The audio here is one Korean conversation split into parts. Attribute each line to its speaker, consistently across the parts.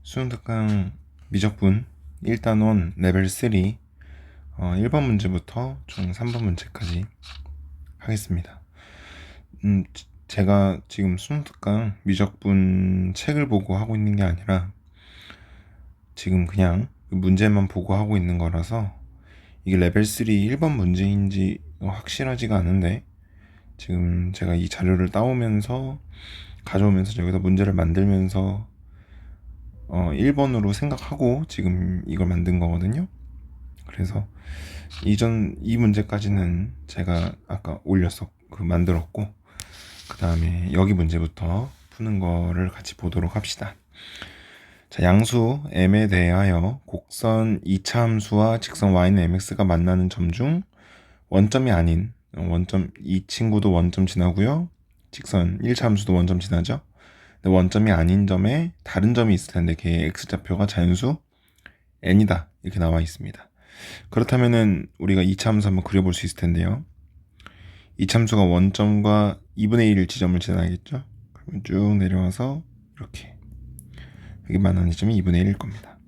Speaker 1: 수능특강 미적분 1단원 레벨 3 1번 문제부터 총 3번 문제까지 하겠습니다. 제가 지금 수능특강 미적분 책을 보고 하고 있는 게 아니라 지금 그냥 문제만 보고 하고 있는 거라서 이게 레벨 3 1번 문제인지 확실하지가 않은데, 지금 제가 이 자료를 따오면서 가져오면서 여기다 문제를 만들면서 1번으로 생각하고 지금 이걸 만든 거거든요. 그래서 이 문제까지는 제가 아까 만들었고, 그 다음에 여기 문제부터 푸는 거를 같이 보도록 합시다. 자, 양수 m에 대하여 곡선 2차 함수와 직선 y는 mx가 만나는 점 중 원점이 아닌 원점, 이 친구도 원점 지나고요, 직선 1차 함수도 원점 지나죠. 근데 원점이 아닌 점에 다른 점이 있을 텐데 걔의 x좌표가 자연수 n이다, 이렇게 나와 있습니다. 그렇다면은 우리가 2차 함수 한번 그려볼 수 있을 텐데요. 2차 함수가 원점과 2분의 1 지점을 지나겠죠. 그러면 쭉 내려와서 이렇게 여기 만나는 지점이 2분의 1일 겁니다.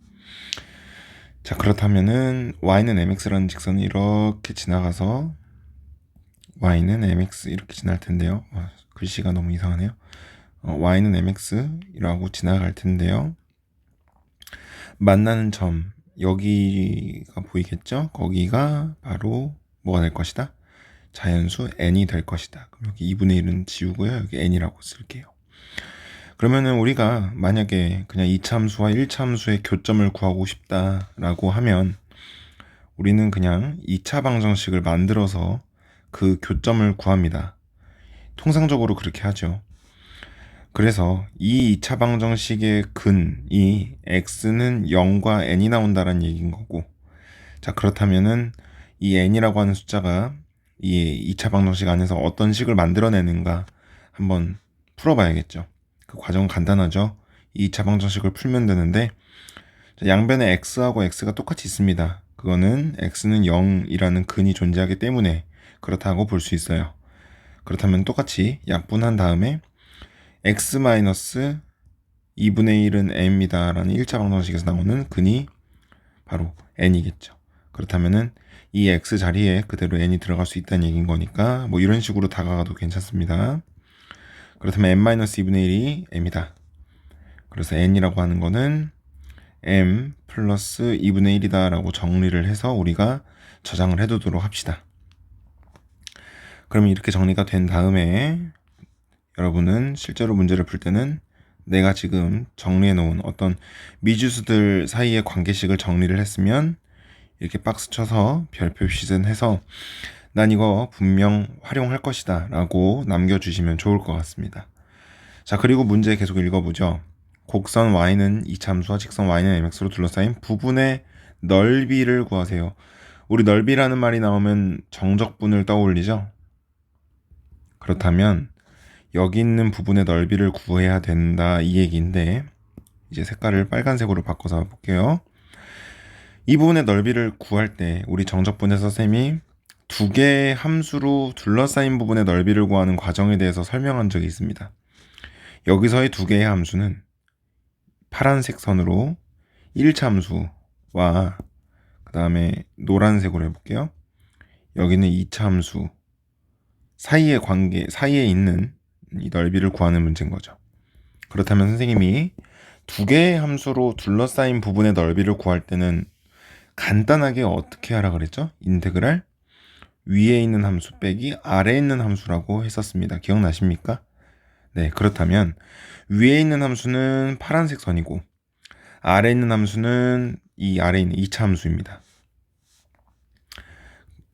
Speaker 1: 자, 그렇다면은 y는 mx라는 직선이 이렇게 지나가서 y는 mx 이렇게 지날 텐데요. 글씨가 너무 이상하네요. y는 mx라고 지나갈 텐데요. 만나는 점, 여기가 보이겠죠? 거기가 바로 뭐가 될 것이다? 자연수 n이 될 것이다. 그럼 여기 2분의 1은 지우고요, 여기 n이라고 쓸게요. 그러면은 우리가 만약에 그냥 2차 함수와 1차 함수의 교점을 구하고 싶다라고 하면 우리는 그냥 2차 방정식을 만들어서 그 교점을 구합니다. 통상적으로 그렇게 하죠. 그래서 이 2차 방정식의 근이 x는 0과 n이 나온다는 얘기인 거고, 자, 그렇다면은 이 n이라고 하는 숫자가 이 2차 방정식 안에서 어떤 식을 만들어내는가 한번 풀어봐야겠죠. 그 과정은 간단하죠. 이 2차 방정식을 풀면 되는데, 양변에 x하고 x가 똑같이 있습니다. 그거는 x는 0이라는 근이 존재하기 때문에 그렇다고 볼 수 있어요. 그렇다면 똑같이 약분한 다음에 x-2분의 1은 m이다 라는 1차 방정식에서 나오는 근이 바로 n이겠죠. 그렇다면은 이 x 자리에 그대로 n이 들어갈 수 있다는 얘기인 거니까 뭐 이런 식으로 다가가도 괜찮습니다. 그렇다면 m-2분의 1이 m이다. 그래서 n이라고 하는 거는 m 플러스 2분의 1이다 라고 정리를 해서 우리가 저장을 해두도록 합시다. 그러면 이렇게 정리가 된 다음에 여러분은 실제로 문제를 풀 때는 내가 지금 정리해 놓은 어떤 미지수들 사이의 관계식을 정리를 했으면 이렇게 박스 쳐서 별표 시 해서 난 이거 분명 활용할 것이다 라고 남겨주시면 좋을 것 같습니다. 자, 그리고 문제 계속 읽어보죠. 곡선 y는 이참수와 직선 y는 mx로 둘러싸인 부분의 넓이를 구하세요. 우리 넓이라는 말이 나오면 정적분을 떠올리죠. 그렇다면 여기 있는 부분의 넓이를 구해야 된다, 이 얘기인데, 이제 색깔을 빨간색으로 바꿔서 볼게요. 이 부분의 넓이를 구할 때 우리 정적분에서 쌤이 두 개의 함수로 둘러싸인 부분의 넓이를 구하는 과정에 대해서 설명한 적이 있습니다. 여기서의 두 개의 함수는 파란색 선으로 1차 함수와 그 다음에 노란색으로 해볼게요. 여기는 2차 함수 사이의 관계, 사이에 있는 이 넓이를 구하는 문제인 거죠. 그렇다면 선생님이 두 개의 함수로 둘러싸인 부분의 넓이를 구할 때는 간단하게 어떻게 하라 그랬죠? 인테그랄 위에 있는 함수 빼기 아래에 있는 함수라고 했었습니다. 기억나십니까? 네, 그렇다면 위에 있는 함수는 파란색 선이고 아래에 있는 함수는 이 아래에 있는 2차 함수입니다.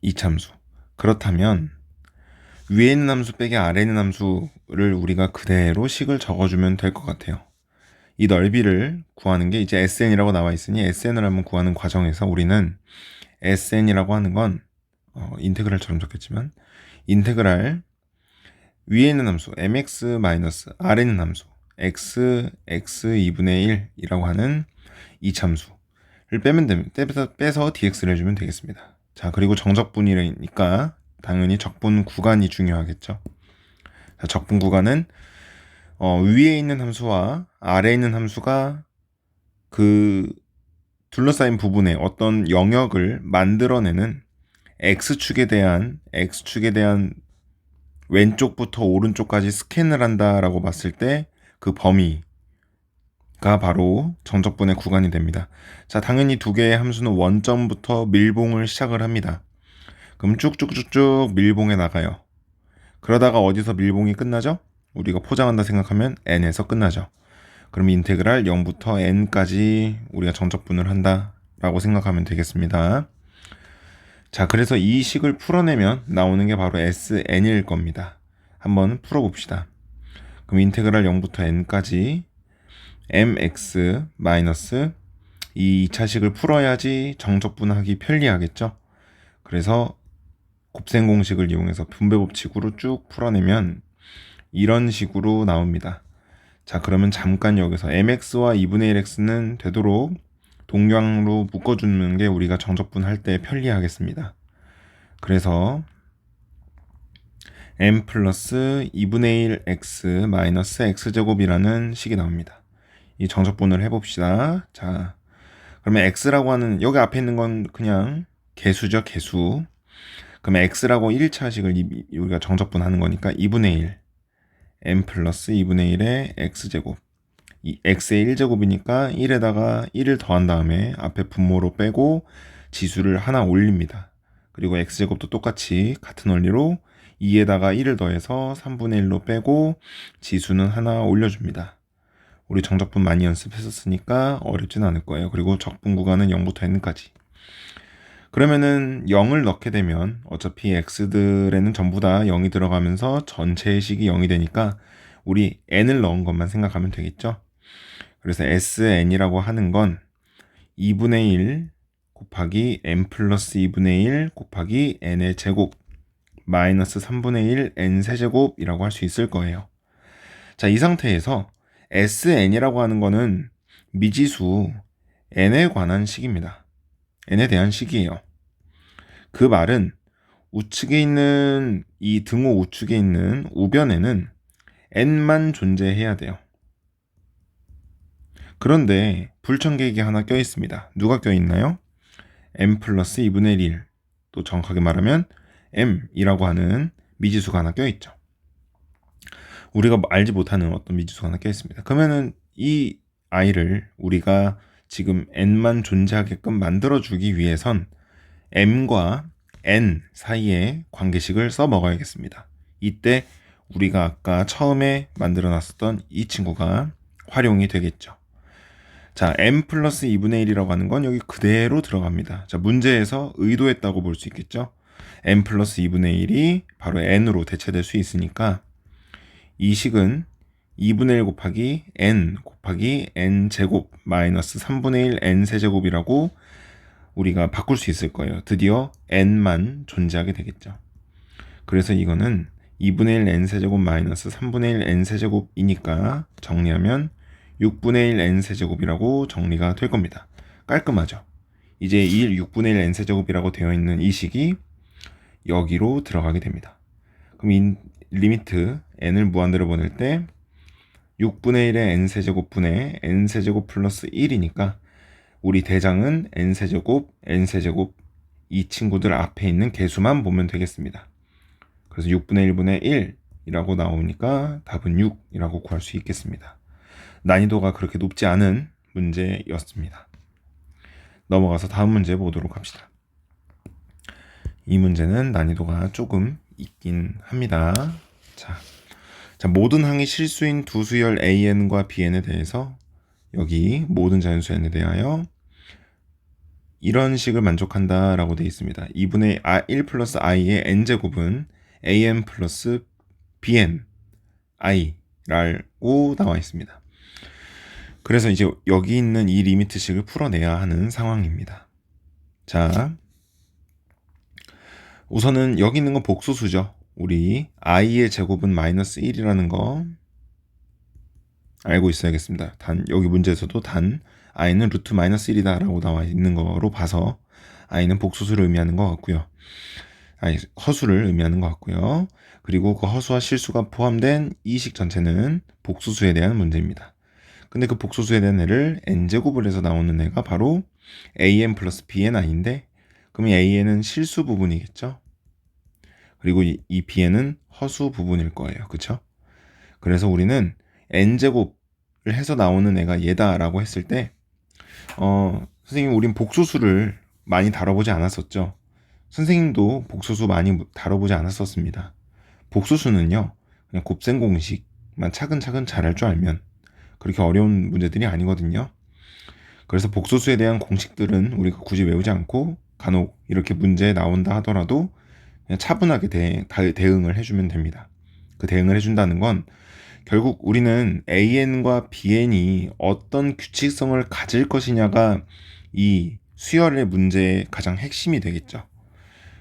Speaker 1: 2차 함수. 그렇다면 위에 있는 함수 빼기 아래에 있는 함수를 우리가 그대로 식을 적어주면 될 것 같아요. 이 넓이를 구하는 게 이제 SN이라고 나와 있으니 SN을 한번 구하는 과정에서 우리는 SN이라고 하는 건 인테그랄처럼 적겠지만 인테그랄 위에 있는 함수 mx 마이너스 아래 있는 함수 x 2분의 1이라고 하는 이참수를 빼면 됩니다. 빼서 dx를 해주면 되겠습니다. 자, 그리고 정적분이니까 당연히 적분 구간이 중요하겠죠. 자, 적분 구간은 위에 있는 함수와 아래에 있는 함수가 그 둘러싸인 부분에 어떤 영역을 만들어내는 x축에 대한 왼쪽부터 오른쪽까지 스캔을 한다라고 봤을 때 그 범위가 바로 정적분의 구간이 됩니다. 자, 당연히 두 개의 함수는 원점부터 밀봉을 시작을 합니다. 그럼 쭉쭉쭉쭉 밀봉해 나가요. 그러다가 어디서 밀봉이 끝나죠? 우리가 포장한다 생각하면 n에서 끝나죠. 그럼 인테그랄 0부터 n까지 우리가 정적분을 한다라고 생각하면 되겠습니다. 자, 그래서 이 식을 풀어내면 나오는 게 바로 SN일 겁니다. 한번 풀어봅시다. 그럼 인테그랄 0부터 n까지 mx 마이너스 이 2차식을 풀어야지 정적분하기 편리하겠죠. 그래서 곱셈 공식을 이용해서 분배 법칙으로 쭉 풀어내면 이런 식으로 나옵니다. 자, 그러면 잠깐 여기서 mx와 2분의 1x는 되도록 동량으로 묶어주는 게 우리가 정적분할 때 편리하겠습니다. 그래서 m 플러스 2분의 1x 마이너스 x제곱이라는 식이 나옵니다. 이 정적분을 해봅시다. 자, 그러면 x라고 하는 여기 앞에 있는 건 그냥 개수죠, 개수. 그러면 x라고 1차식을 우리가 정적분하는 거니까 2분의 1 m 플러스 2분의 1의 x제곱 이 x의 1제곱이니까 1에다가 1을 더한 다음에 앞에 분모로 빼고 지수를 하나 올립니다. 그리고 x제곱도 똑같이 같은 원리로 2에다가 1을 더해서 3분의 1로 빼고 지수는 하나 올려줍니다. 우리 정적분 많이 연습했었으니까 어렵진 않을 거예요. 그리고 적분 구간은 0부터 n까지. 그러면은 0을 넣게 되면 어차피 x들에는 전부 다 0이 들어가면서 전체의 식이 0이 되니까 우리 n을 넣은 것만 생각하면 되겠죠. 그래서 sn이라고 하는 건 2분의 1 곱하기 n 플러스 2분의 1 곱하기 n의 제곱 마이너스 3분의 1 n 세제곱이라고 할 수 있을 거예요. 자, 이 상태에서 sn이라고 하는 거는 미지수 n에 관한 식입니다. n에 대한 식이에요. 그 말은 우측에 있는 이 등호 우측에 있는 우변에는 n만 존재해야 돼요. 그런데 불청객이 하나 껴 있습니다. 누가 껴 있나요? m 플러스 2분의 1, 또 정확하게 말하면 m이라고 하는 미지수가 하나 껴 있죠. 우리가 알지 못하는 어떤 미지수가 하나 껴 있습니다. 그러면은 이 아이를 우리가 지금 n만 존재하게끔 만들어주기 위해선 m과 n 사이에 관계식을 써 먹어야겠습니다. 이때 우리가 아까 처음에 만들어 놨었던 이 친구가 활용이 되겠죠. 자, m 플러스 2분의 1이라고 하는 건 여기 그대로 들어갑니다. 자, 문제에서 의도했다고 볼 수 있겠죠. m 플러스 2분의 1이 바로 n으로 대체될 수 있으니까 이 식은 2분의 1 곱하기 n 제곱 마이너스 3분의 1 n 세제곱이라고 우리가 바꿀 수 있을 거예요. 드디어 n만 존재하게 되겠죠. 그래서 이거는 2분의 1 n 세제곱 마이너스 3분의 1 n 세제곱이니까 정리하면 6분의 1 n 세제곱이라고 정리가 될 겁니다. 깔끔하죠. 이제 6분의 1 n 세제곱이라고 되어 있는 이 식이 여기로 들어가게 됩니다. 그럼 이 리미트 n을 무한대로 보낼 때 6분의 1의 n세제곱분의 n세제곱 플러스 1이니까 우리 대장은 n세제곱 이 친구들 앞에 있는 개수만 보면 되겠습니다. 그래서 6분의 1분의 1이라고 나오니까 답은 6이라고 구할 수 있겠습니다. 난이도가 그렇게 높지 않은 문제였습니다. 넘어가서 다음 문제 보도록 합시다. 이 문제는 난이도가 조금 있긴 합니다. 자, 모든 항이 실수인 두 수열 AN과 BN에 대해서 여기 모든 자연수 N에 대하여 이런 식을 만족한다 라고 되어 있습니다. 2분의 1 플러스 i의 n제곱은 an 플러스 bn i라고 나와 있습니다. 그래서 이제 여기 있는 이 리미트식을 풀어내야 하는 상황입니다. 자, 우선은 여기 있는 건 복소수죠. 우리 i의 제곱은 마이너스 1이라는 거 알고 있어야겠습니다. 여기 문제에서도 i는 루트 마이너스 1이다 라고 나와 있는 거로 봐서 i는 복소수를 의미하는 것 같고요. 허수를 의미하는 것 같고요. 그리고 그 허수와 실수가 포함된 이 식 전체는 복소수에 대한 문제입니다. 근데 그 복소수에 대한 애를 n제곱을 해서 나오는 애가 바로 an 플러스 bn이인데, 그럼 an은 실수 부분이겠죠? 그리고 이 bn은 허수 부분일 거예요. 그쵸? 그래서 우리는 n제곱을 해서 나오는 애가 얘다라고 했을 때, 선생님, 우린 복소수를 많이 다뤄보지 않았었죠? 선생님도 복소수 많이 다뤄보지 않았었습니다. 복소수는요, 그냥 곱셈 공식만 차근차근 잘할 줄 알면 그렇게 어려운 문제들이 아니거든요. 그래서 복소수에 대한 공식들은 우리가 굳이 외우지 않고 간혹 이렇게 문제에 나온다 하더라도 그냥 차분하게 대응을 해주면 됩니다. 그 대응을 해준다는 건 결국 우리는 AN과 BN이 어떤 규칙성을 가질 것이냐가 이 수열의 문제의 가장 핵심이 되겠죠.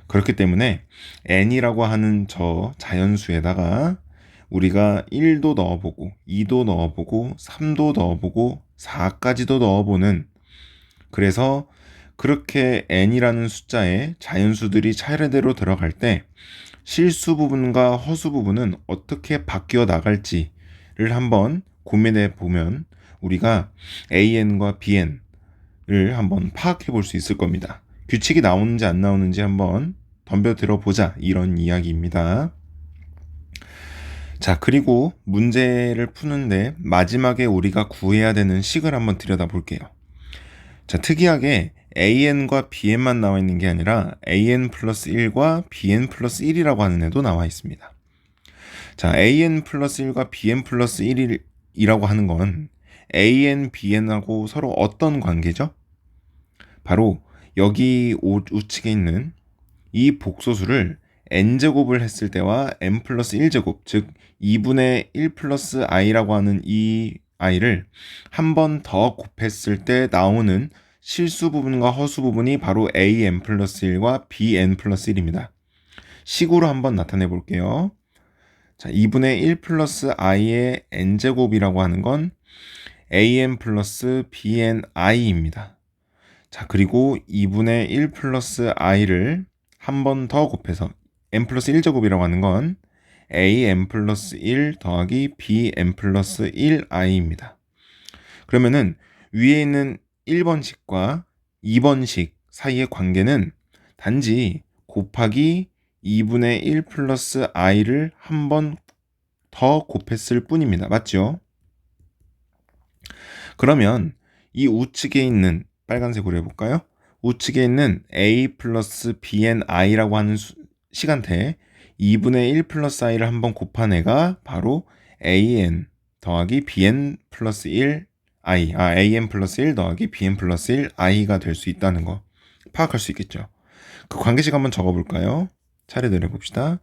Speaker 1: 그렇기 때문에 n이라고 하는 저 자연수에다가 우리가 1도 넣어보고 2도 넣어보고 3도 넣어보고 4까지도 넣어보는, 그래서 그렇게 n이라는 숫자에 자연수들이 차례대로 들어갈 때 실수 부분과 허수 부분은 어떻게 바뀌어 나갈지를 한번 고민해 보면 우리가 an과 bn을 한번 파악해 볼 수 있을 겁니다. 규칙이 나오는지 안 나오는지 한번 덤벼들어 보자, 이런 이야기입니다. 자, 그리고 문제를 푸는데 마지막에 우리가 구해야 되는 식을 한번 들여다 볼게요. 자, 특이하게 an과 bn만 나와 있는 게 아니라 an 플러스 1과 bn 플러스 1이라고 하는 애도 나와 있습니다. 자, an 플러스 1과 bn 플러스 1이라고 하는 건 an, bn하고 서로 어떤 관계죠? 바로 여기 우측에 있는 이 복소수를 n제곱을 했을 때와 n 플러스 1제곱, 즉 2분의 1 플러스 i라고 하는 이 i를 한 번 더 곱했을 때 나오는 실수 부분과 허수 부분이 바로 an 플러스 1과 bn 플러스 1입니다. 식으로 한번 나타내 볼게요. 자, 2분의 1 플러스 i의 n제곱이라고 하는 건 an 플러스 bni입니다. 자, 그리고 2분의 1 플러스 i를 한 번 더 곱해서 n 플러스 1제곱이라고 하는 건 an 플러스 1 더하기 bn 플러스 1i입니다. 그러면은 위에 있는 1번식과 2번식 사이의 관계는 단지 곱하기 2분의 1 플러스 i를 한 번 더 곱했을 뿐입니다. 맞죠? 그러면 이 우측에 있는 빨간색으로 해볼까요? 우측에 있는 a 플러스 bni라고 하는 시간대 2분의 1 플러스 i를 한번 곱한 애가 바로 an 더하기 bn 플러스 1 an 플러스 1 더하기 bn 플러스 1 i가 될 수 있다는 거 파악할 수 있겠죠. 그 관계식 한번 적어볼까요? 차례대로 해봅시다.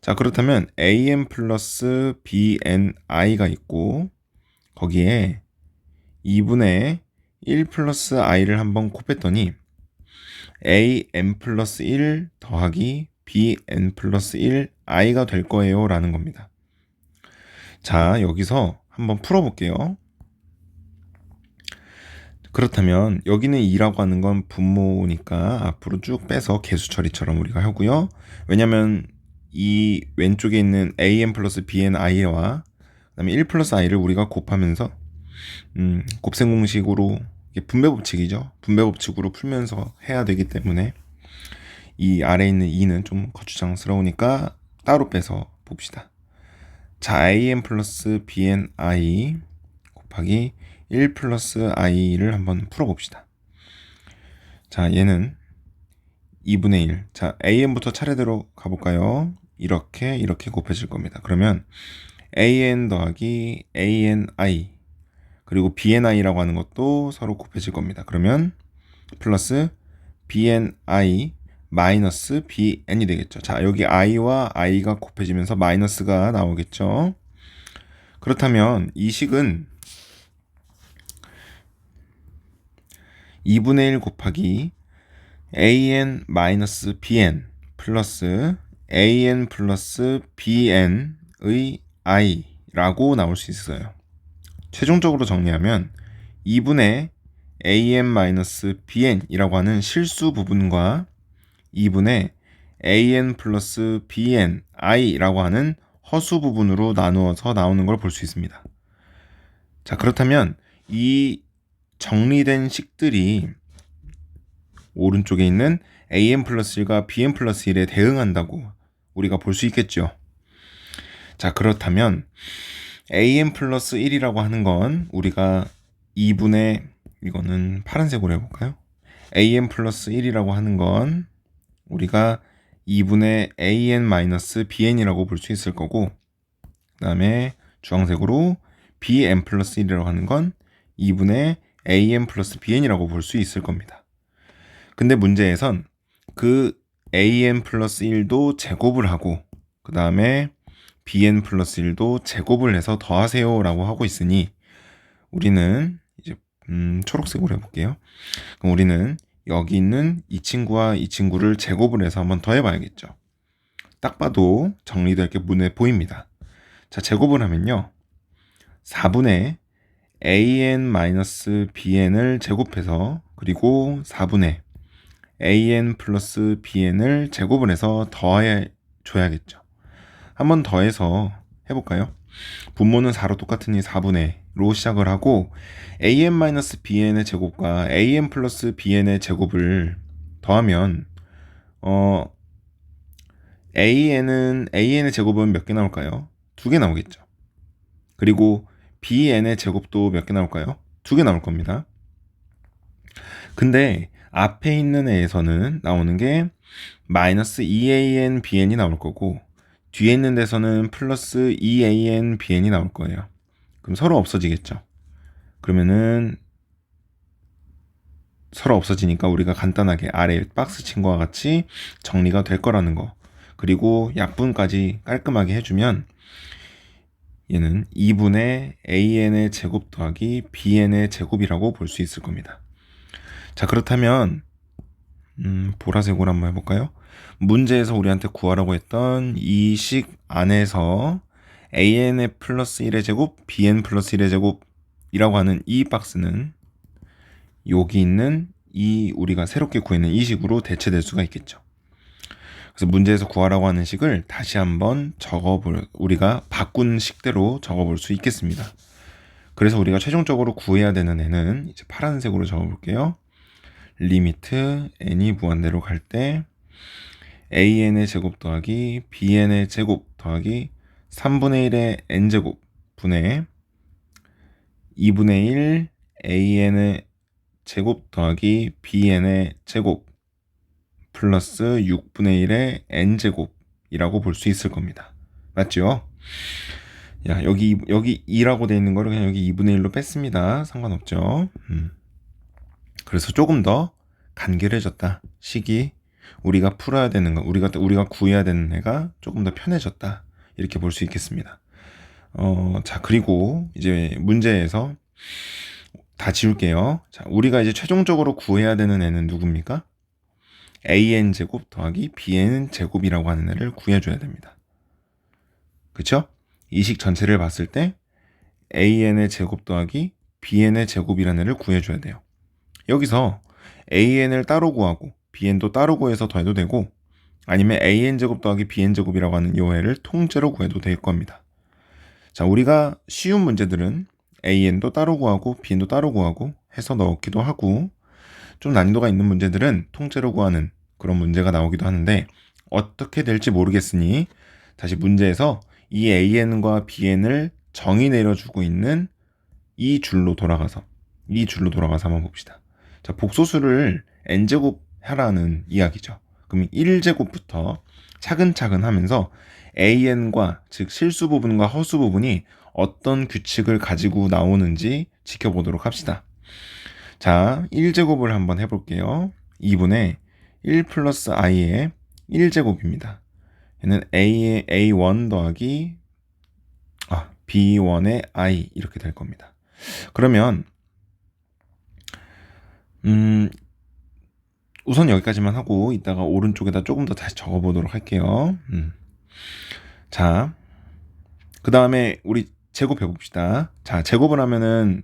Speaker 1: 자, 그렇다면 an 플러스 bni가 있고 거기에 2분의 1 플러스 i를 한번 곱했더니 an 플러스 1 더하기 bn 플러스 1 i가 될 거예요 라는 겁니다. 자, 여기서 한번 풀어볼게요. 그렇다면 여기는 2라고 하는 건 분모니까 앞으로 쭉 빼서 개수 처리처럼 우리가 하고요. 왜냐면 이 왼쪽에 있는 an 플러스 bn i와 그다음에 1 플러스 i를 우리가 곱하면서 곱셈 공식으로, 분배 법칙이죠. 분배 법칙으로 풀면서 해야 되기 때문에 이 아래에 있는 2는 좀 거추장스러우니까 따로 빼서 봅시다. 자, an 플러스 bni 곱하기 1 플러스 i를 한번 풀어봅시다. 자, 얘는 2분의 1. 자, an부터 차례대로 가볼까요? 이렇게 곱해질 겁니다. 그러면 an 더하기 ani 그리고 bni라고 하는 것도 서로 곱해질 겁니다. 그러면 플러스 bni 마이너스 bn이 되겠죠. 자, 여기 i와 i가 곱해지면서 마이너스가 나오겠죠. 그렇다면 이 식은 2분의 1 곱하기 an 마이너스 bn 플러스 an 플러스 bn의 i라고 나올 수 있어요. 최종적으로 정리하면 2분의 an-bn이라고 하는 실수 부분과 2분의 an 플러스 bni라고 하는 허수 부분으로 나누어서 나오는 걸 볼 수 있습니다. 자, 그렇다면 이 정리된 식들이 오른쪽에 있는 an 플러스 1과 bn 플러스 1에 대응한다고 우리가 볼 수 있겠죠. 자, 그렇다면 an 플러스 1이라고 하는 건 우리가 2분의, 이거는 파란색으로 해볼까요? an 플러스 1이라고 하는 건 우리가 2분의 an 마이너스 bn이라고 볼 수 있을 거고, 그 다음에 주황색으로 bn 플러스 1이라고 하는 건 2분의 an 플러스 bn이라고 볼 수 있을 겁니다. 근데 문제에선 그 an 플러스 1도 제곱을 하고 그 다음에 bn 플러스 1도 제곱을 해서 더하세요 라고 하고 있으니 우리는 이제 초록색으로 해볼게요. 그럼 우리는 여기 있는 이 친구와 이 친구를 제곱을 해서 한번 더해봐야겠죠. 딱 봐도 정리될 게 눈에 보입니다. 자, 제곱을 하면요, 4분의 an-bn을 제곱해서 그리고 4분의 an 플러스 bn을 제곱을 해서 더해줘야겠죠. 한번 더해서 해볼까요? 분모는 4로 똑같으니 4분의로 시작을 하고 an-bn의 제곱과 an 플러스 bn의 제곱을 더하면 an의 제곱은 몇 개 나올까요? 2개 나오겠죠. 그리고 bn의 제곱도 몇 개 나올까요? 2개 나올 겁니다. 근데 앞에 있는 애에서는 나오는 게 마이너스 2an bn이 나올 거고 뒤에 있는 데서는 플러스 2an bn이 나올 거예요. 그럼 서로 없어지겠죠. 그러면은 서로 없어지니까 우리가 간단하게 아래 박스 친 거와 같이 정리가 될 거라는 거, 그리고 약분까지 깔끔하게 해주면 얘는 2분의 an의 제곱 더하기 bn의 제곱이라고 볼 수 있을 겁니다. 자, 그렇다면 보라색으로 한번 해볼까요? 문제에서 우리한테 구하라고 했던 이 식 안에서 an의 플러스 1의 제곱, bn 플러스 1의 제곱이라고 하는 이 박스는 여기 있는 이 우리가 새롭게 구해낸 이 식으로 대체될 수가 있겠죠. 그래서 문제에서 구하라고 하는 식을 다시 한번 우리가 바꾼 식대로 적어볼 수 있겠습니다. 그래서 우리가 최종적으로 구해야 되는 애는 이제 파란색으로 적어볼게요. 리미트 n이 무한대로 갈 때 an의 제곱 더하기 bn의 제곱 더하기 3분의 1의 n제곱 분의 2분의 1 an의 제곱 더하기 bn의 제곱 플러스 6분의 1의 n제곱이라고 볼 수 있을 겁니다. 맞죠? 야, 여기 2라고 되어 있는 거를 그냥 여기 2분의 1로 뺐습니다. 상관없죠. 그래서 조금 더 간결해졌다. 식이 우리가 풀어야 되는 거, 우리가 구해야 되는 애가 조금 더 편해졌다. 이렇게 볼 수 있겠습니다. 자, 그리고 이제 문제에서 다 지울게요. 자, 우리가 이제 최종적으로 구해야 되는 애는 누굽니까? an 제곱 더하기 bn 제곱이라고 하는 애를 구해줘야 됩니다. 그쵸? 이 식 전체를 봤을 때 an의 제곱 더하기 bn의 제곱이라는 애를 구해줘야 돼요. 여기서 an을 따로 구하고 bn도 따로 구해서 더해도 되고, 아니면 an 제곱 더하기 bn 제곱이라고 하는 이 애를 통째로 구해도 될 겁니다. 자, 우리가 쉬운 문제들은 an도 따로 구하고 bn도 따로 구하고 해서 넣기도 하고, 좀 난이도가 있는 문제들은 통째로 구하는 그런 문제가 나오기도 하는데, 어떻게 될지 모르겠으니 다시 문제에서 이 an과 bn을 정의 내려주고 있는 이 줄로 돌아가서 한번 봅시다. 자, 복소수를 n제곱 하라는 이야기죠. 그럼 1제곱부터 차근차근 하면서 an과, 즉 실수 부분과 허수 부분이 어떤 규칙을 가지고 나오는지 지켜보도록 합시다. 자, 1제곱을 한번 해볼게요. 2분의 1 플러스 i의 1제곱입니다. 얘는 a1 더하기 b1의 i 이렇게 될 겁니다. 그러면 우선 여기까지만 하고 이따가 오른쪽에다 조금 더 다시 적어보도록 할게요. 자, 그 다음에 우리 제곱해 봅시다. 자, 제곱을 하면은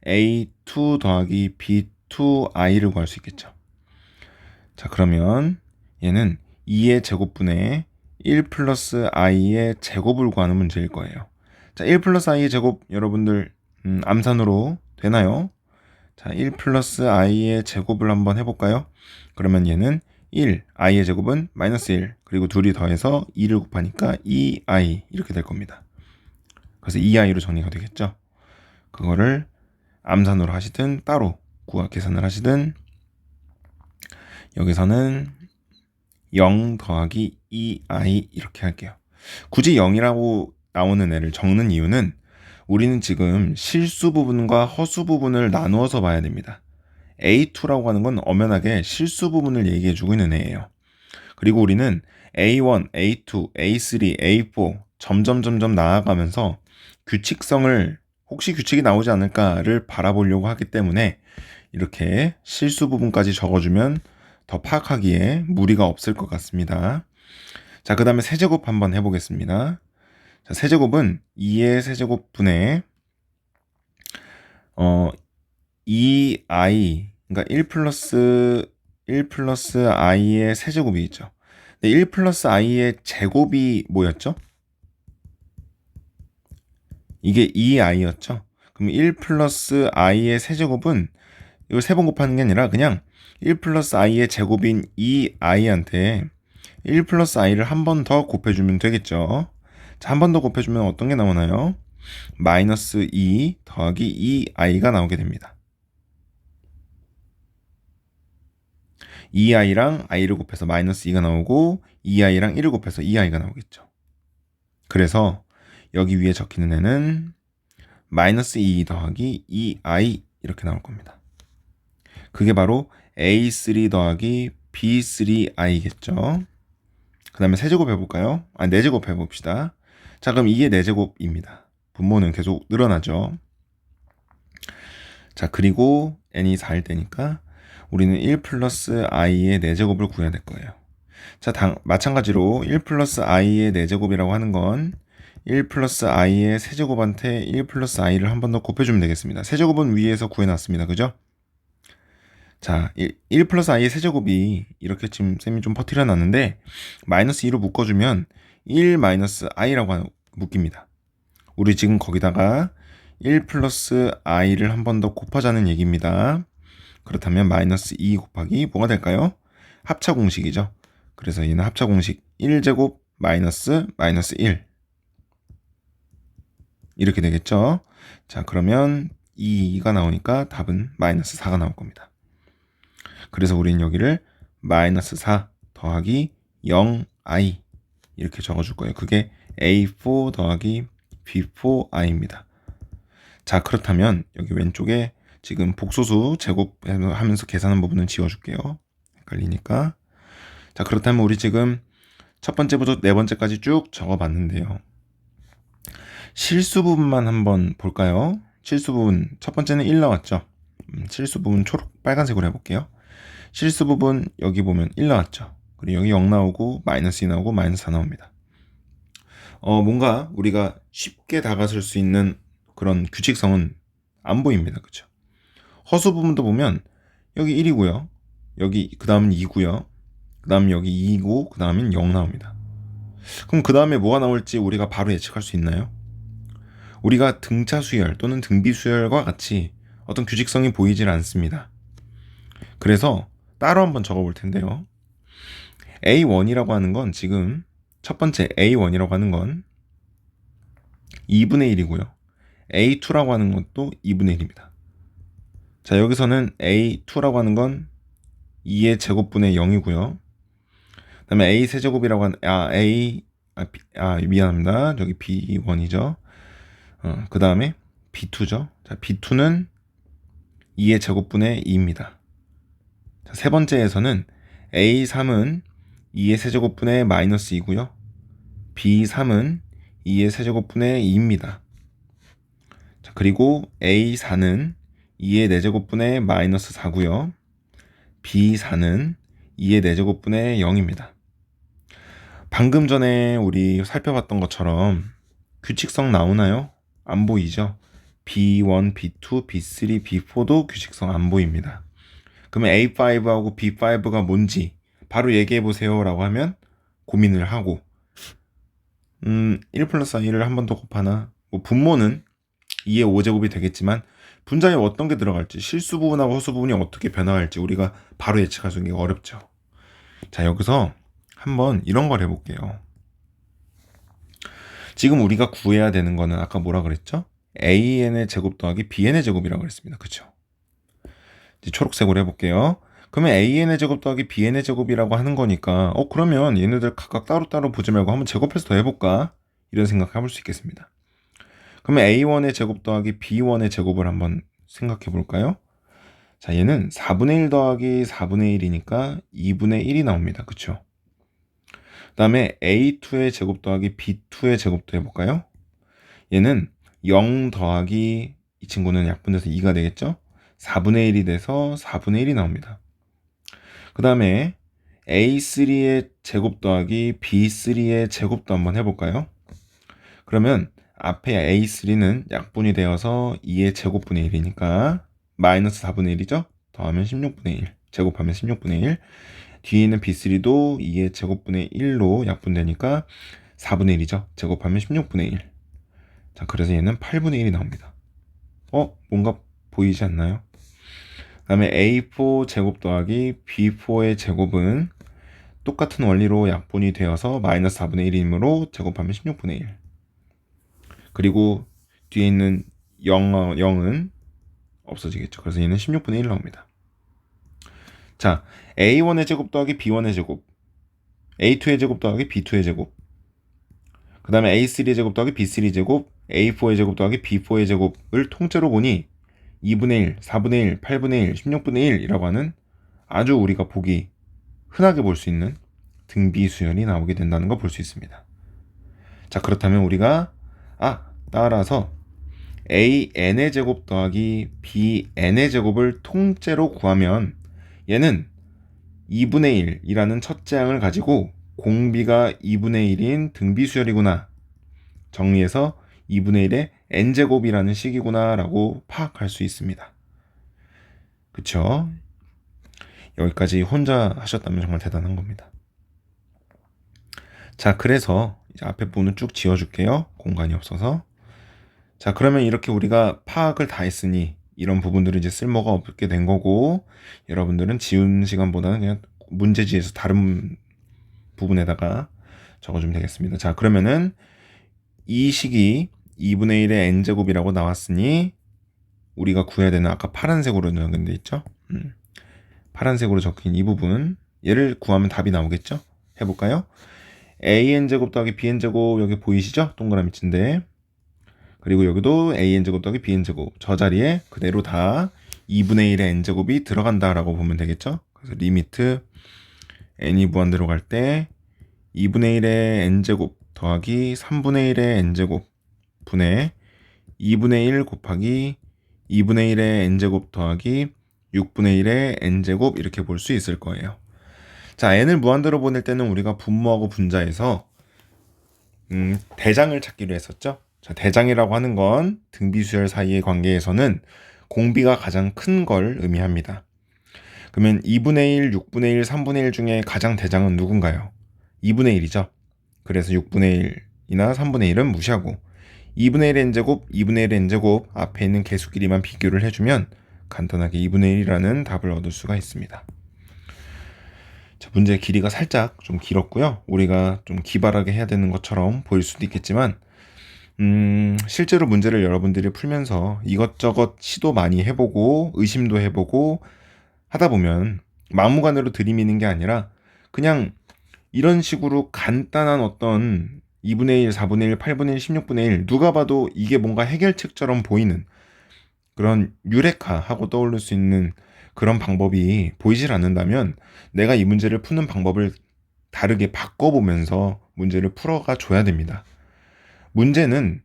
Speaker 1: a2 더하기 b2i를 구할 수 있겠죠. 자, 그러면 얘는 2의 제곱분의 1 플러스 i의 제곱을 구하는 문제일 거예요. 자, 1 플러스 i의 제곱 여러분들 암산으로 되나요? 자, 1 플러스 i의 제곱을 한번 해볼까요? 그러면 얘는 1, i의 제곱은 마이너스 1, 그리고 둘이 더해서 2를 곱하니까 2i 이렇게 될 겁니다. 그래서 2i로 정리가 되겠죠? 그거를 암산으로 하시든 따로 계산을 하시든, 여기서는 0 더하기 2i 이렇게 할게요. 굳이 0이라고 나오는 애를 적는 이유는 우리는 지금 실수 부분과 허수 부분을 나누어서 봐야 됩니다. A2라고 하는 건 엄연하게 실수 부분을 얘기해주고 있는 애예요. 그리고 우리는 A1, A2, A3, A4 점점 나아가면서 규칙성을, 혹시 규칙이 나오지 않을까를 바라보려고 하기 때문에 이렇게 실수 부분까지 적어주면 더 파악하기에 무리가 없을 것 같습니다. 자, 그 다음에 세제곱 한번 해보겠습니다. 자, 세제곱은 2의 세제곱분의 2i, 그러니까 1 플러스 i의 세제곱이 있죠. 근데 1 플러스 i의 제곱이 뭐였죠? 이게 2i였죠. 그럼 1 플러스 i의 세제곱은 이걸 3번 곱하는 게 아니라 그냥 1 플러스 i의 제곱인 2i한테 1 플러스 i를 한 번 더 곱해주면 되겠죠. 자, 한 번 더 곱해주면 어떤 게 나오나요? 마이너스 2 더하기 2i가 나오게 됩니다. 2i랑 i를 곱해서 마이너스 2가 나오고 2i랑 1을 곱해서 2i가 나오겠죠. 그래서 여기 위에 적히는 애는 마이너스 2 더하기 2i 이렇게 나올 겁니다. 그게 바로 a3 더하기 b3i겠죠. 그 다음에 세제곱 해볼까요? 네제곱 해봅시다. 자, 그럼 이게 네제곱입니다. 분모는 계속 늘어나죠. 자, 그리고 n이 4일 때니까 우리는 1 플러스 i의 네제곱을 구해야 될 거예요. 자, 마찬가지로 1 플러스 i의 네제곱이라고 하는 건 1 플러스 i의 세제곱한테 1 플러스 i를 한 번 더 곱해주면 되겠습니다. 세제곱은 위에서 구해놨습니다. 그죠? 자, 1 플러스 i의 세제곱이 이렇게 지금 쌤이 좀 퍼뜨려 놨는데 마이너스 2로 묶어주면 1 마이너스 i라고 묶입니다. 우리 지금 거기다가 1 플러스 i를 한 번 더 곱하자는 얘기입니다. 그렇다면 마이너스 2 곱하기 뭐가 될까요? 합차 공식이죠. 그래서 얘는 합차 공식 1제곱 마이너스 1 이렇게 되겠죠. 자, 그러면 2가 나오니까 답은 마이너스 4가 나올 겁니다. 그래서 우리는 여기를 마이너스 4 더하기 0i 이렇게 적어줄 거예요. 그게 a4 더하기 b4i입니다. 자, 그렇다면 여기 왼쪽에 지금 복소수 제곱하면서 계산한 부분은 지워줄게요. 헷갈리니까. 자, 그렇다면 우리 지금 첫 번째부터 네 번째까지 쭉 적어봤는데요. 실수 부분만 한번 볼까요? 실수 부분 첫 번째는 1 나왔죠. 실수 부분 빨간색으로 해볼게요. 실수 부분 여기 보면 1 나왔죠. 그리고 여기 0 나오고 마이너스 2 나오고 마이너스 4 나옵니다. 뭔가 우리가 쉽게 다가설 수 있는 그런 규칙성은 안 보입니다. 그렇죠? 허수 부분도 보면 여기 1이고요. 여기 그 다음은 2고요. 그 다음 여기 2고 그 다음엔 0 나옵니다. 그럼 그 다음에 뭐가 나올지 우리가 바로 예측할 수 있나요? 우리가 등차 수열 또는 등비 수열과 같이 어떤 규칙성이 보이질 않습니다. 그래서 따로 한번 적어볼 텐데요. A1이라고 하는 건 지금 첫 번째 A1이라고 하는 건 2분의 1이고요. A2라고 하는 것도 2분의 1입니다. 자, 여기서는 A2라고 하는 건 2의 제곱분의 0이고요. 그 다음에 A 세제곱이라고 하는, 미안합니다. 저기 B1이죠. 그 다음에 B2죠. 자, B2는 2의 제곱분의 2입니다. 자, 세 번째에서는 A3은 2의 세제곱분의 마이너스 2고요. B3은 2의 세제곱분의 2입니다. 자, 그리고 A4는 2의 4제곱분의 마이너스 4고요. B4는 2의 4제곱분의 0입니다. 방금 전에 우리 살펴봤던 것처럼 규칙성 나오나요? 안 보이죠? B1, B2, B3, B4도 규칙성 안 보입니다. 그러면 A5하고 B5가 뭔지 바로 얘기해보세요 라고 하면 고민을 하고 1 플러스 i를 한 번 더 곱하나, 뭐 분모는 2의 5제곱이 되겠지만 분자에 어떤 게 들어갈지, 실수 부분하고 허수 부분이 어떻게 변화할지 우리가 바로 예측할 수 있는 게 어렵죠. 자, 여기서 한번 이런 걸 해볼게요. 지금 우리가 구해야 되는 거는 아까 뭐라 그랬죠? AN의 제곱 더하기 BN의 제곱이라고 그랬습니다. 그쵸? 이제 초록색으로 해볼게요. 그러면 AN의 제곱 더하기 BN의 제곱이라고 하는 거니까 그러면 얘네들 각각 따로따로 보지 말고 한번 제곱해서 더 해볼까? 이런 생각 해볼 수 있겠습니다. 그러면 A1의 제곱 더하기 B1의 제곱을 한번 생각해 볼까요? 자, 얘는 4분의 1 더하기 4분의 1이니까 2분의 1이 나옵니다. 그쵸? 그 다음에 A2의 제곱 더하기 B2의 제곱도 해볼까요? 얘는 0 더하기 이 친구는 약분돼서 2가 되겠죠? 4분의 1이 돼서 4분의 1이 나옵니다. 그 다음에 A3의 제곱 더하기 B3의 제곱도 한번 해볼까요? 그러면 앞에 A3는 약분이 되어서 2의 제곱분의 1이니까 마이너스 4분의 1이죠? 더하면 16분의 1, 제곱하면 16분의 1. 뒤에 있는 B3도 2의 제곱분의 1로 약분되니까 4분의 1이죠? 제곱하면 16분의 1. 자, 그래서 얘는 8분의 1이 나옵니다. 뭔가 보이지 않나요? 그 다음에 A4 제곱 더하기 B4의 제곱은 똑같은 원리로 약분이 되어서 마이너스 4분의 1이므로 제곱하면 16분의 1. 그리고 뒤에 있는 0은 없어지겠죠. 그래서 얘는 16분의 1 나옵니다. 자, A1의 제곱 더하기 B1의 제곱, A2의 제곱 더하기 B2의 제곱, 그 다음에 A3의 제곱 더하기 B3의 제곱, A4의 제곱 더하기 B4의 제곱을 통째로 보니 2분의 1, 4분의 1, 8분의 1, 16분의 1이라고 하는 아주 우리가 보기 흔하게 볼 수 있는 등비수열이 나오게 된다는 걸 볼 수 있습니다. 자, 그렇다면 우리가 따라서 AN의 제곱 더하기 BN의 제곱을 통째로 구하면 얘는 2분의 1이라는 첫째 항을 가지고 공비가 2분의 1인 등비수열이구나, 정리해서 2분의 1의 n제곱이라는 식이구나 라고 파악할 수 있습니다. 그쵸? 여기까지 혼자 하셨다면 정말 대단한 겁니다. 자, 그래서 이제 앞에 부분은 쭉 지워줄게요. 공간이 없어서. 자, 그러면 이렇게 우리가 파악을 다 했으니 이런 부분들은 이제 쓸모가 없게 된 거고, 여러분들은 지운 시간보다는 그냥 문제지에서 다른 부분에다가 적어주면 되겠습니다. 자, 그러면은 이 식이 2분의 1의 n제곱이라고 나왔으니 우리가 구해야 되는 아까 파란색으로 적은 데 있죠? 파란색으로 적힌 이 부분, 얘를 구하면 답이 나오겠죠? 해볼까요? an제곱 더하기 bn제곱, 여기 보이시죠? 동그라미 친데. 그리고 여기도 an제곱 더하기 bn제곱, 저 자리에 그대로 다 2분의 1의 n제곱이 들어간다라고 보면 되겠죠? 그래서 리미트 n이 무한대로 갈 때 2분의 1의 n제곱 더하기 3분의 1의 n제곱 분의 2분의 1 곱하기 2분의 1의 n제곱 더하기 6분의 1의 n제곱, 이렇게 볼 수 있을 거예요. 자, n을 무한대로 보낼 때는 우리가 분모하고 분자에서 대장을 찾기로 했었죠. 자, 대장이라고 하는 건 등비수열 사이의 관계에서는 공비가 가장 큰 걸 의미합니다. 그러면 2분의 1, 6분의 1, 3분의 1 중에 가장 대장은 누군가요? 2분의 1이죠. 그래서 6분의 1이나 3분의 1은 무시하고 2분의 1의 n제곱, 2분의 1의 n제곱 앞에 있는 개수끼리만 비교를 해주면 간단하게 2분의 1이라는 답을 얻을 수가 있습니다. 자, 문제의 길이가 살짝 좀 길었고요. 우리가 좀 기발하게 해야 되는 것처럼 보일 수도 있겠지만 실제로 문제를 여러분들이 풀면서 이것저것 시도 많이 해보고 의심도 해보고 하다 보면 막무가내로 들이미는 게 아니라 그냥 이런 식으로 간단한 어떤 2분의 1, 4분의 1, 8분의 1, 16분의 1, 누가 봐도 이게 뭔가 해결책처럼 보이는 그런 유레카하고 떠오를 수 있는 그런 방법이 보이질 않는다면 내가 이 문제를 푸는 방법을 다르게 바꿔보면서 문제를 풀어가 줘야 됩니다. 문제는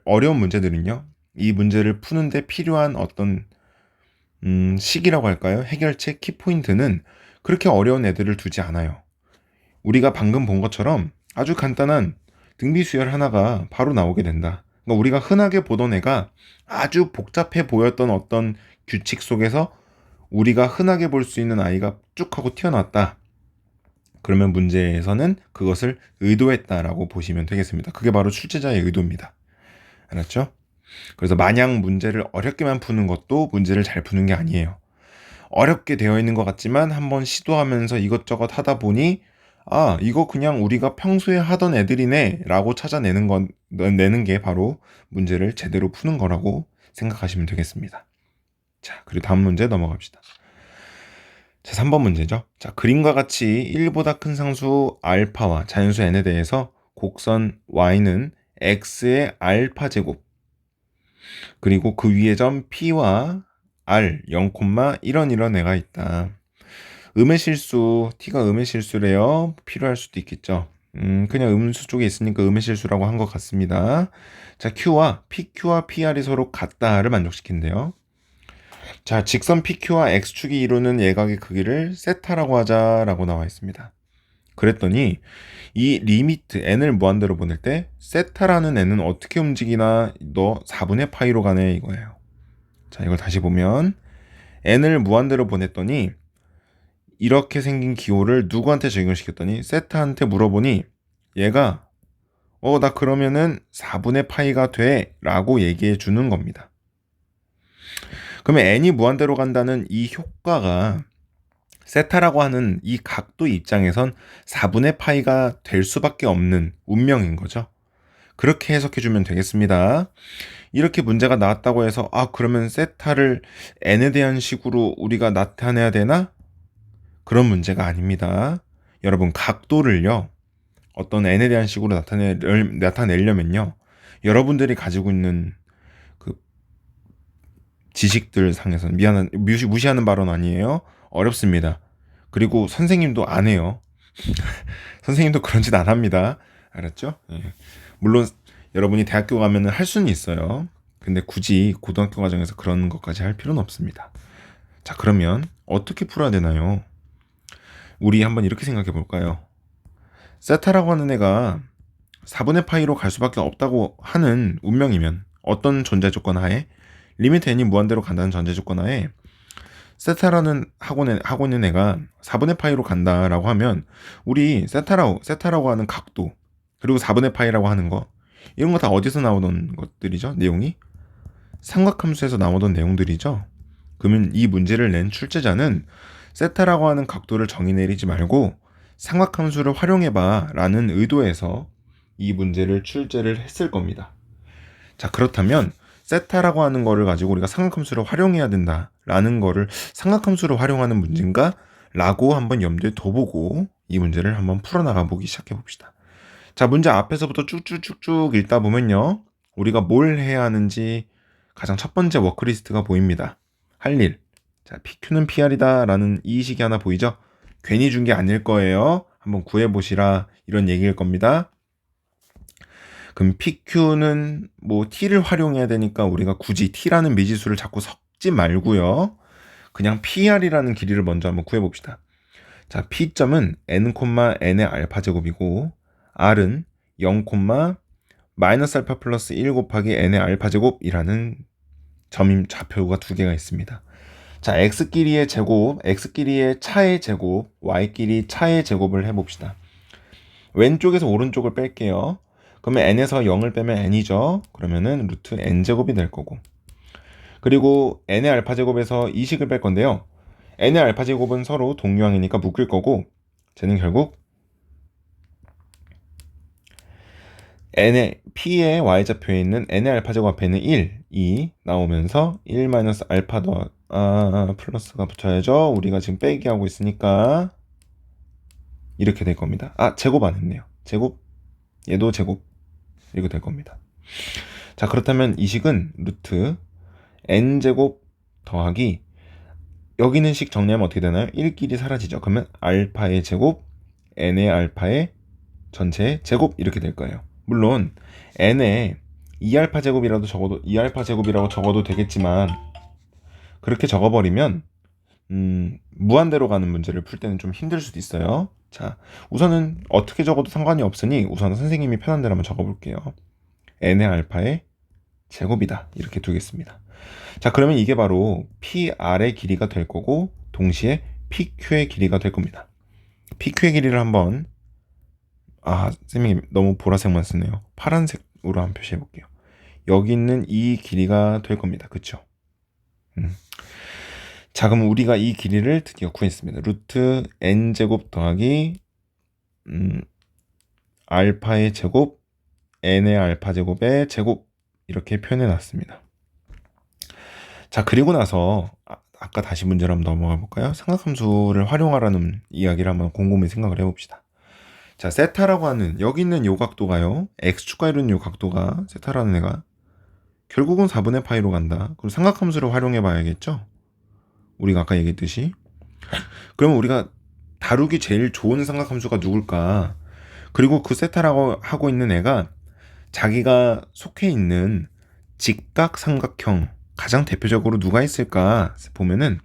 Speaker 1: 어려운 문제들은요, 이 문제를 푸는데 필요한 어떤 식이라고 할까요? 해결책 키포인트는 그렇게 어려운 애들을 두지 않아요. 우리가 방금 본 것처럼 아주 간단한 등비수열 하나가 바로 나오게 된다. 그러니까 우리가 흔하게 보던 애가 아주 복잡해 보였던 어떤 규칙 속에서 우리가 흔하게 볼 수 있는 아이가 쭉 하고 튀어나왔다. 그러면 문제에서는 그것을 의도했다라고 보시면 되겠습니다. 그게 바로 출제자의 의도입니다. 알았죠? 그래서 마냥 문제를 어렵게만 푸는 것도 문제를 잘 푸는 게 아니에요. 어렵게 되어 있는 것 같지만 한번 시도하면서 이것저것 하다 보니 아, 이거 그냥 우리가 평소에 하던 애들이네 라고 찾아내는 내는 게 바로 문제를 제대로 푸는 거라고 생각하시면 되겠습니다. 자, 그리고 다음 문제 넘어갑시다. 자, 3번 문제죠. 자, 그림과 같이 1보다 큰 상수 알파와 자연수 n에 대해서 곡선 y는 x의 알파 제곱 그리고 그 위의 점 p와 r 0, 이런 애가 있다. 음의 실수, t가 음의 실수래요. 필요할 수도 있겠죠. 그냥 음수 쪽에 있으니까 음의 실수라고 한 것 같습니다. 자, PQ와 PR이 서로 같다를 만족시킨대요. 자, 직선 PQ와 X축이 이루는 예각의 크기를 세타라고 하자라고 나와 있습니다. 그랬더니 이 리미트 n을 무한대로 보낼 때 세타라는 n은 어떻게 움직이나 너 4분의 파이로 가네 이거예요. 자, 이걸 다시 보면 n을 무한대로 보냈더니 이렇게 생긴 기호를 누구한테 적용시켰더니 세타한테 물어보니 얘가 나 그러면은 4분의 파이가 돼 라고 얘기해 주는 겁니다. 그러면 n이 무한대로 간다는 이 효과가 세타라고 하는 이 각도 입장에선 4분의 파이가 될 수밖에 없는 운명인 거죠. 그렇게 해석해 주면 되겠습니다. 이렇게 문제가 나왔다고 해서 그러면 세타를 n에 대한 식으로 우리가 나타내야 되나? 그런 문제가 아닙니다. 여러분 각도를요. 어떤 n에 대한 식으로 나타내려면요. 여러분들이 가지고 있는 그 지식들 상에서는 무시하는 발언 아니에요. 어렵습니다. 그리고 선생님도 안 해요. 선생님도 그런 짓 안 합니다. 알았죠? 예. 물론 여러분이 대학교 가면 할 수는 있어요. 근데 굳이 고등학교 과정에서 그런 것까지 할 필요는 없습니다. 자, 그러면 어떻게 풀어야 되나요? 우리 한번 이렇게 생각해 볼까요? 세타라고 하는 애가 4분의 파이로 갈 수밖에 없다고 하는 운명이면 어떤 전제 조건 하에 리미트 n이 무한대로 간다는 전제 조건 하에 세타라는 하고 있는 애가 4분의 파이로 간다라고 하면 우리 세타라고 하는 각도 그리고 4분의 파이라고 하는 거 이런 거 다 어디서 나오던 것들이죠? 내용이 삼각함수에서 나오던 내용들이죠. 그러면 이 문제를 낸 출제자는 세타라고 하는 각도를 정의 내리지 말고 삼각함수를 활용해봐 라는 의도에서 이 문제를 출제를 했을 겁니다. 자, 그렇다면 세타라고 하는 거를 가지고 우리가 삼각함수를 활용해야 된다라는 거를 삼각함수를 활용하는 문제인가? 라고 한번 염두에 둬보고 이 문제를 한번 풀어나가 보기 시작해 봅시다. 자, 문제 앞에서부터 쭉쭉쭉쭉 읽다 보면요. 우리가 뭘 해야 하는지 가장 첫 번째 워크리스트가 보입니다. 할 일. 자, PQ는 PR이다 라는 이의식이 하나 보이죠? 괜히 준 게 아닐 거예요. 한번 구해보시라 이런 얘기일 겁니다. 그럼 PQ는 뭐 T를 활용해야 되니까 우리가 굳이 T라는 미지수를 자꾸 섞지 말고요. 그냥 PR이라는 길이를 먼저 한번 구해봅시다. 자, P점은 n,n의 알파 제곱이고 R은 0, 마이너스 알파 플러스 1 곱하기 n의 알파 제곱이라는 좌표가 두 개가 있습니다. 자, x끼리의 제곱, x끼리의 차의 제곱, y끼리 차의 제곱을 해봅시다. 왼쪽에서 오른쪽을 뺄게요. 그러면 n에서 0을 빼면 n이죠. 그러면은 루트 n제곱이 될 거고. 그리고 n의 알파 제곱에서 2식을 뺄 건데요. n의 알파 제곱은 서로 동류항이니까 묶일 거고 쟤는 결국 p의 y좌표에 있는 n의 알파 제곱 앞에는 1, 2 나오면서 1 마이너스 알파 플러스가 붙어야죠. 우리가 지금 빼기 하고 있으니까 이렇게 될 겁니다. 제곱 안 했네요. 제곱, 얘도 제곱 이렇게 될 겁니다. 자, 그렇다면 이 식은 루트 n제곱 더하기 여기는 식 정리하면 어떻게 되나요? 1끼리 사라지죠. 그러면 알파의 제곱, n의 알파의 전체 제곱 이렇게 될 거예요. 물론 n에 2알파 제곱이라도 적어도 2알파 제곱이라고 적어도 되겠지만 그렇게 적어버리면 무한대로 가는 문제를 풀 때는 좀 힘들 수도 있어요. 자, 우선은 어떻게 적어도 상관이 없으니 우선 선생님이 편한 대로 한번 적어볼게요. n의 알파의 제곱이다 이렇게 두겠습니다. 자, 그러면 이게 바로 PR의 길이가 될 거고 동시에 PQ의 길이가 될 겁니다. PQ의 길이를 한번 쌤이 너무 보라색만 쓰네요. 파란색으로 한번 표시해 볼게요. 여기 있는 이 길이가 될 겁니다. 그쵸? 자, 그럼 우리가 이 길이를 드디어 구했습니다. 루트 n제곱 더하기 알파의 제곱 n의 알파 제곱의 제곱 이렇게 표현해 놨습니다. 자, 그리고 나서 아까 다시 문제로 한번 넘어가 볼까요? 삼각함수를 활용하라는 이야기를 한번 곰곰이 생각을 해봅시다. 자, 세타라고 하는 여기 있는 요 각도가요, x축과 이루는 요 각도가 세타라는 애가 결국은 4분의 파이로 간다. 그럼 삼각함수를 활용해 봐야겠죠? 우리가 아까 얘기했듯이. 그러면 우리가 다루기 제일 좋은 삼각함수가 누굴까? 그리고 그 세타라고 하고 있는 애가 자기가 속해 있는 직각삼각형 가장 대표적으로 누가 있을까 보면은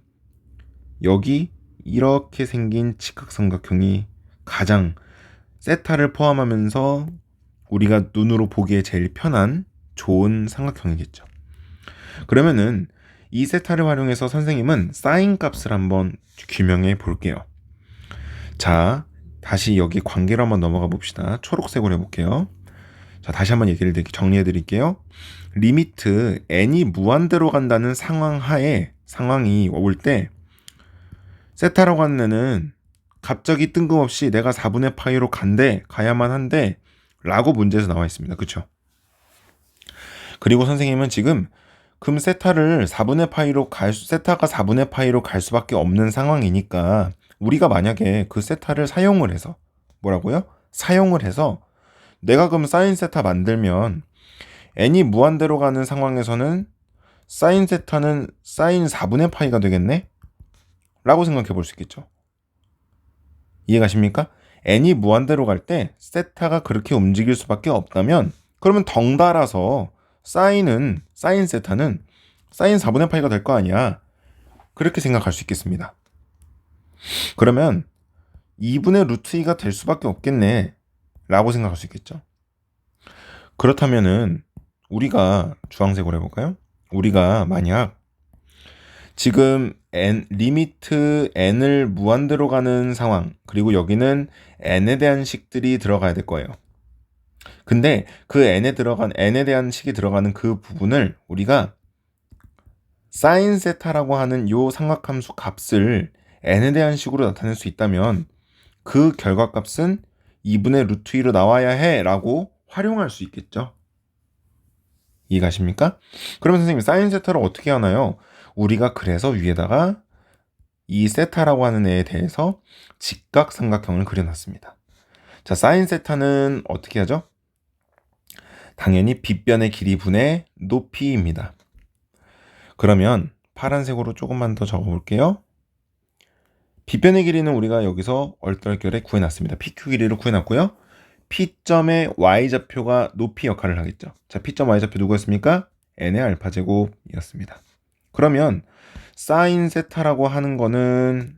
Speaker 1: 여기 이렇게 생긴 직각삼각형이 가장 세타를 포함하면서 우리가 눈으로 보기에 제일 편한 좋은 삼각형이겠죠. 그러면은 이 세타를 활용해서 선생님은 사인 값을 한번 규명해 볼게요. 자, 다시 여기 관계로 한번 넘어가 봅시다. 초록색으로 해볼게요. 자, 다시 한번 얘기를 정리해 드릴게요. 리미트 n이 무한대로 간다는 상황 하에 상황이 올 때 세타라고 하는 애는 갑자기 뜬금없이 내가 4분의 파이로 가야만 한데 라고 문제에서 나와 있습니다. 그쵸? 그리고 선생님은 지금 그럼 세타가 4분의 파이로 갈 수밖에 없는 상황이니까 우리가 만약에 그 세타를 사용을 해서 뭐라고요? 사용을 해서 내가 그럼 사인 세타 만들면 n이 무한대로 가는 상황에서는 사인 세타는 사인 4분의 파이가 되겠네? 라고 생각해 볼 수 있겠죠. 이해가십니까? n이 무한대로 갈 때 세타가 그렇게 움직일 수밖에 없다면 그러면 덩달아서 사인 세타는 사인 4분의 파이가 될 거 아니야. 그렇게 생각할 수 있겠습니다. 그러면 2분의 루트 2가 될 수밖에 없겠네 라고 생각할 수 있겠죠. 그렇다면은 우리가 주황색으로 해볼까요? 우리가 만약 지금 리미트 n을 무한대로 가는 상황, 그리고 여기는 n에 대한 식들이 들어가야 될 거예요. 근데 그 n에 대한 식이 들어가는 그 부분을 우리가 사인 세타라고 하는 요 삼각함수 값을 n에 대한 식으로 나타낼 수 있다면 그 결과값은 2분의 루트 2로 나와야 해 라고 활용할 수 있겠죠. 이해가십니까? 그러면 선생님 사인 세타를 어떻게 하나요? 우리가 그래서 위에다가 이 세타라고 하는 애에 대해서 직각삼각형을 그려놨습니다. 자, 사인 세타는 어떻게 하죠? 당연히 빗변의 길이 분의 높이입니다. 그러면 파란색으로 조금만 더 적어볼게요. 빗변의 길이는 우리가 여기서 얼떨결에 구해놨습니다. PQ 길이를 구해놨고요. P점의 Y좌표가 높이 역할을 하겠죠. 자, P점 Y좌표 누구였습니까? n의 알파 제곱이었습니다. 그러면 사인 세타라고 하는 거는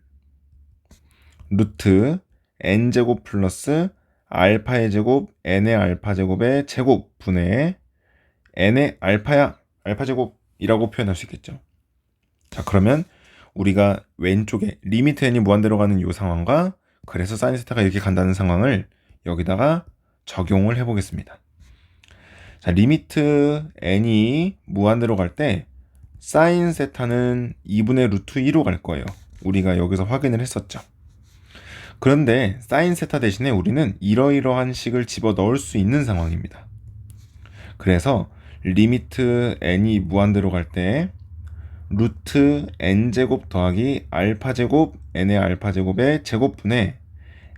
Speaker 1: 루트 n제곱 플러스 알파의 제곱 n의 알파 제곱의 제곱 분의 n의 알파 제곱이라고 표현할 수 있겠죠. 자, 그러면 우리가 왼쪽에 리미트 n이 무한대로 가는 이 상황과 그래서 사인 세타가 이렇게 간다는 상황을 여기다가 적용을 해보겠습니다. 자, 리미트 n이 무한대로 갈 때 사인 세타는 2분의 루트 2로 갈 거예요. 우리가 여기서 확인을 했었죠. 그런데 사인 세타 대신에 우리는 이러이러한 식을 집어 넣을 수 있는 상황입니다. 그래서 리미트 n이 무한대로 갈 때 루트 n제곱 더하기 알파 제곱 n의 알파 제곱의 제곱분의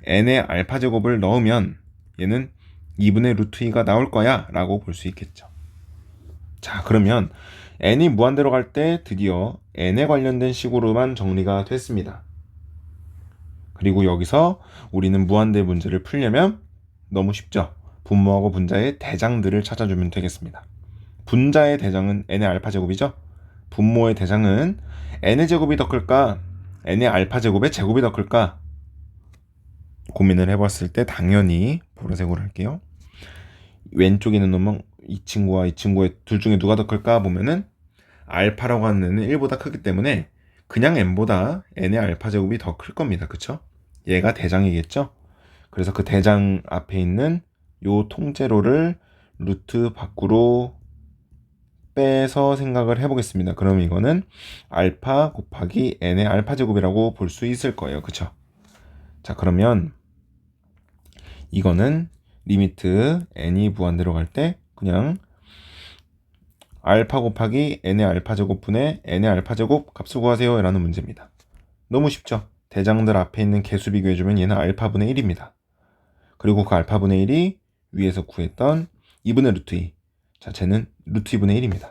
Speaker 1: n의 알파 제곱을 넣으면 얘는 2분의 루트 2가 나올 거야 라고 볼 수 있겠죠. 자, 그러면 n이 무한대로 갈 때 드디어 n에 관련된 식으로만 정리가 됐습니다. 그리고 여기서 우리는 무한대 문제를 풀려면 너무 쉽죠. 분모하고 분자의 대장들을 찾아주면 되겠습니다. 분자의 대장은 n의 알파 제곱이죠. 분모의 대장은 n의 제곱이 더 클까? n의 알파 제곱의 제곱이 더 클까? 고민을 해봤을 때 당연히 보라색으로 할게요. 왼쪽에 있는 놈은 이 친구와 이 친구의 둘 중에 누가 더 클까 보면은 알파라고 하는 애는 1보다 크기 때문에 그냥 n보다 n의 알파 제곱이 더 클 겁니다. 그쵸? 얘가 대장이겠죠? 그래서 그 대장 앞에 있는 요 통째로를 루트 밖으로 빼서 생각을 해보겠습니다. 그럼 이거는 알파 곱하기 n의 알파 제곱이라고 볼 수 있을 거예요. 그쵸? 자, 그러면 이거는 리미트 n이 무한대로 갈 때 그냥 알파 곱하기 n의 알파 제곱분의 n의 알파 제곱 값을 구하세요 라는 문제입니다. 너무 쉽죠? 대장들 앞에 있는 개수 비교해주면 얘는 알파분의 1입니다. 그리고 그 알파분의 1이 위에서 구했던 2분의 루트 2. 자, 쟤는 루트 2분의 1입니다.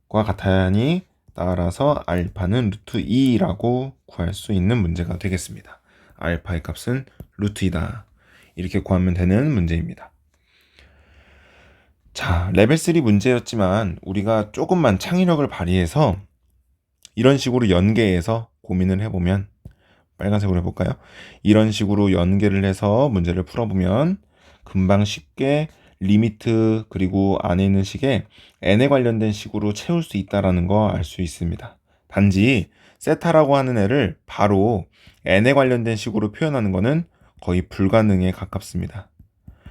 Speaker 1: 과 같아야하니 따라서 알파는 루트 2라고 구할 수 있는 문제가 되겠습니다. 알파의 값은 루트 2다. 이렇게 구하면 되는 문제입니다. 자, 레벨 3 문제였지만 우리가 조금만 창의력을 발휘해서 이런 식으로 연계해서 고민을 해보면, 빨간색으로 해볼까요? 이런 식으로 연계를 해서 문제를 풀어보면 금방 쉽게 리미트 그리고 안에 있는 식에 n에 관련된 식으로 채울 수 있다는 거 알 수 있습니다. 단지 세타라고 하는 애를 바로 n에 관련된 식으로 표현하는 거는 거의 불가능에 가깝습니다.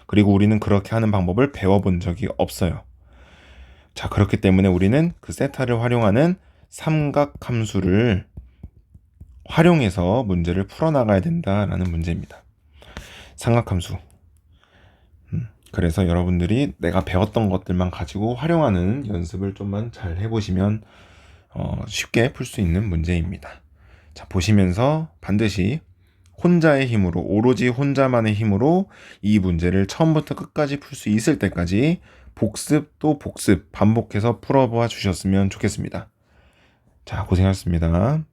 Speaker 1: 그리고 우리는 그렇게 하는 방법을 배워본 적이 없어요. 자, 그렇기 때문에 우리는 그 세타를 활용하는 삼각함수를 활용해서 문제를 풀어나가야 된다라는 문제입니다. 삼각함수. 그래서 여러분들이 내가 배웠던 것들만 가지고 활용하는 연습을 좀만 잘 해보시면 쉽게 풀 수 있는 문제입니다. 자, 보시면서 반드시 혼자의 힘으로, 오로지 혼자만의 힘으로 이 문제를 처음부터 끝까지 풀 수 있을 때까지 복습 또 복습 반복해서 풀어봐 주셨으면 좋겠습니다. 자, 고생하셨습니다.